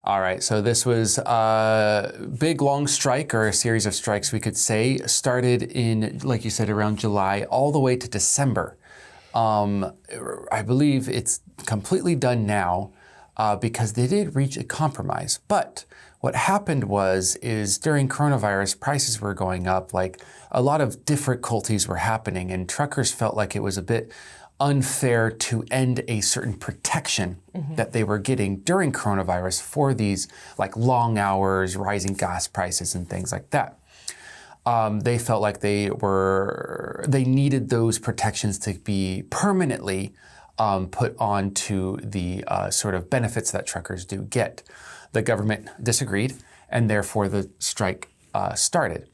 All right, so this was a big, long strike, or a series of strikes, we could say, started in, like you said, around July, all the way to December. I believe it's completely done now because they did reach a compromise. But what happened is during coronavirus, prices were going up, like a lot of difficulties were happening, and truckers felt like it was a bit unfair to end a certain protection that they were getting during coronavirus for these like long hours, rising gas prices and things like that. They felt like they needed those protections to be permanently put onto the sort of benefits that truckers do get. The government disagreed, and therefore the strike started.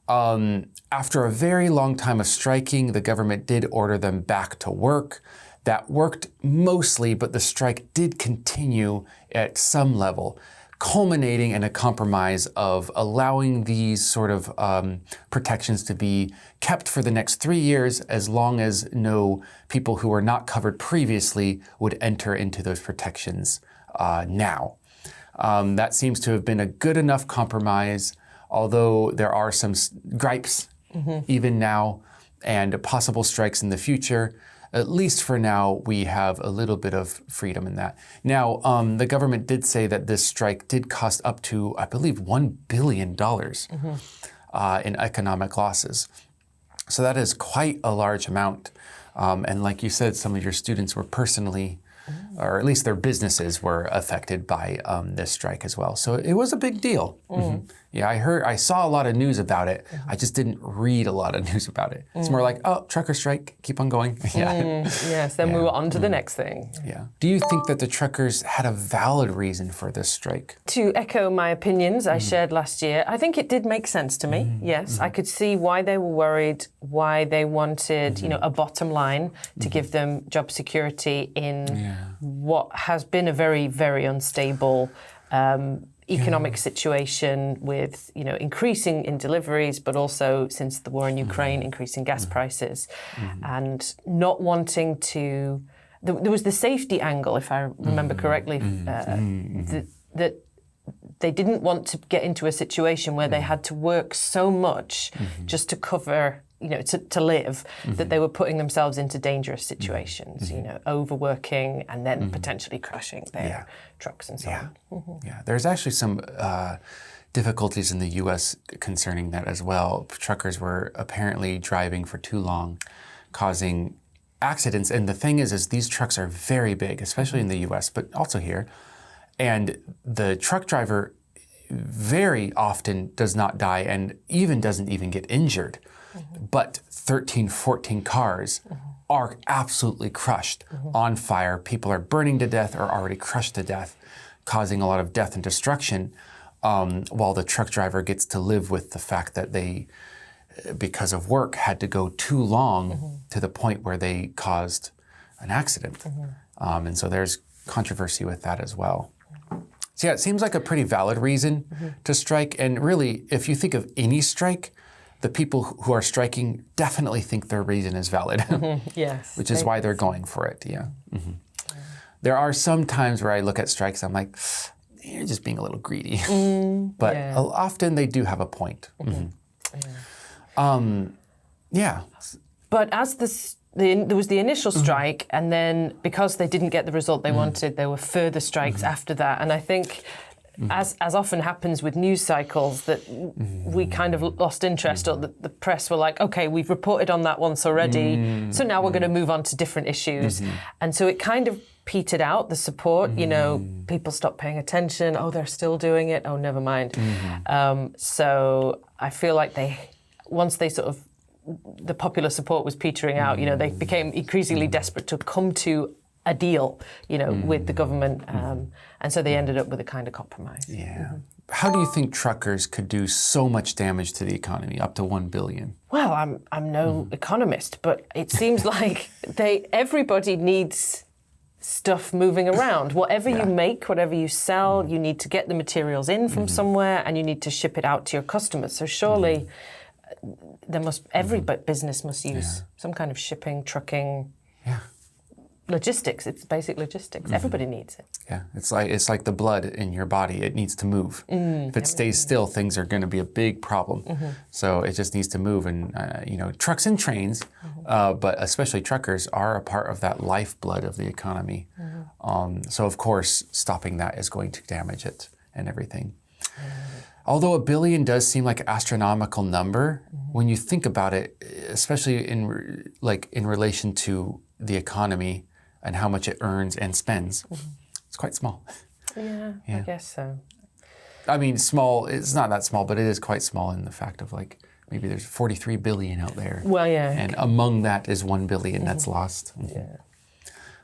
After a very long time of striking, the government did order them back to work. That worked mostly, but the strike did continue at some level, culminating in a compromise of allowing these sort of protections to be kept for the next 3 years, as long as no people who were not covered previously would enter into those protections now. That seems to have been a good enough compromise, although there are some gripes even now and possible strikes in the future. At least for now, we have a little bit of freedom in that. Now, the government did say that this strike did cost up to, I believe, $1 billion in economic losses. So that is quite a large amount. And like you said, some of your students were personally, or at least their businesses were affected by this strike as well. So it was a big deal. Yeah, I saw a lot of news about it. I just didn't read a lot of news about it. It's more like, oh, trucker strike, keep on going. Yes, then move on to the next thing. Yeah. Do you think that the truckers had a valid reason for this strike? To echo my opinions I shared last year, I think it did make sense to me. Yes, I could see why they were worried, why they wanted, a bottom line to give them job security in what has been a very, very unstable economic situation with, increasing in deliveries, but also since the war in Ukraine, increasing gas prices, and not wanting to. There was the safety angle, if I remember correctly, that they didn't want to get into a situation where they had to work so much just to cover, to live, that they were putting themselves into dangerous situations, overworking and then potentially crashing their trucks and so on. Yeah, there's actually some difficulties in the U.S. concerning that as well. Truckers were apparently driving for too long, causing accidents. And the thing is these trucks are very big, especially in the U.S., but also here. And the truck driver very often does not die and doesn't even get injured. But 13, 14 cars are absolutely crushed, on fire. People are burning to death or already crushed to death, causing a lot of death and destruction, while the truck driver gets to live with the fact that they, because of work, had to go too long to the point where they caused an accident. And so there's controversy with that as well. So yeah, it seems like a pretty valid reason to strike. And really, if you think of any strike, the people who are striking definitely think their reason is valid. Yes. Which is why they're going for it, There are some times where I look at strikes, I'm like, you're just being a little greedy. But often they do have a point. But as there was the initial strike, and then because they didn't get the result they wanted, there were further strikes after that. And I think, as often happens with news cycles, that we kind of lost interest, or the press were like, okay, we've reported on that once already, so now we're going to move on to different issues. And so it kind of petered out, the support, people stopped paying attention. Oh, they're still doing it. Oh, never mind. So I feel like once they sort of, the popular support was petering out, they became increasingly desperate to come to a deal, with the government. And so they ended up with a kind of compromise. Yeah. How do you think truckers could do so much damage to the economy, up to $1 billion? Well, I'm no economist, but it seems like everybody needs stuff moving around. Whatever you make, whatever you sell, you need to get the materials in from somewhere, and you need to ship it out to your customers. So surely every business must use some kind of shipping, trucking, logistics. It's basic logistics. Everybody needs it. Yeah, it's like the blood in your body. It needs to move. If it stays still, things are going to be a big problem. So it just needs to move. And trucks and trains, but especially truckers, are a part of that lifeblood of the economy. So of course, stopping that is going to damage it and everything. Although $1 billion does seem like an astronomical number, when you think about it, especially in relation to the economy and how much it earns and spends, it's quite small. Yeah, I guess so. I mean, small, it's not that small, but it is quite small in the fact of maybe there's 43 billion out there. Well, yeah. And among that is 1 billion that's lost. Yeah.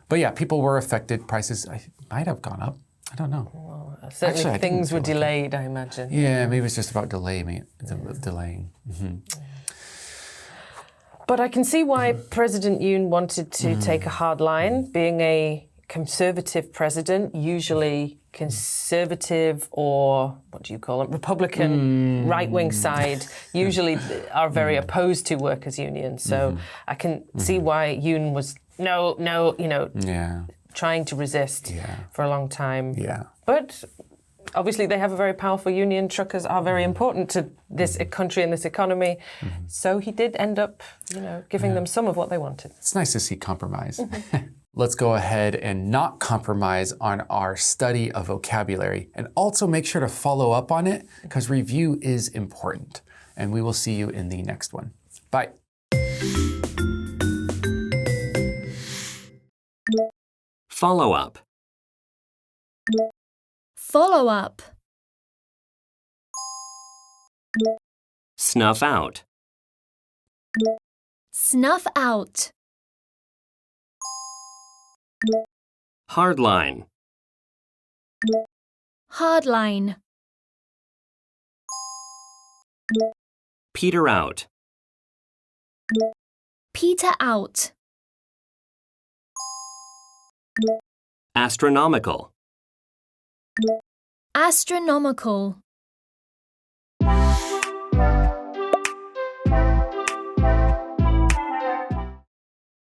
But yeah, people were affected. Prices might have gone up. I don't know. Well, certainly things were delayed, I imagine. Yeah, maybe it's just about delaying. But I can see why President Yoon wanted to take a hard line. Being a conservative president, usually conservative or, what do you call it, Republican right-wing side, usually are very opposed to workers' unions. So I can see why Yoon was, trying to resist for a long time. Yeah. But obviously they have a very powerful union. Truckers are very important to this country and this economy. So he did end up, giving them some of what they wanted. It's nice to see compromise. Let's go ahead and not compromise on our study of vocabulary, and also make sure to follow up on it, because review is important. And we will see you in the next one. Bye. Follow up. Follow up. Snuff out. Snuff out. Hardline. Hardline. Peter out. Peter out. Astronomical. Astronomical.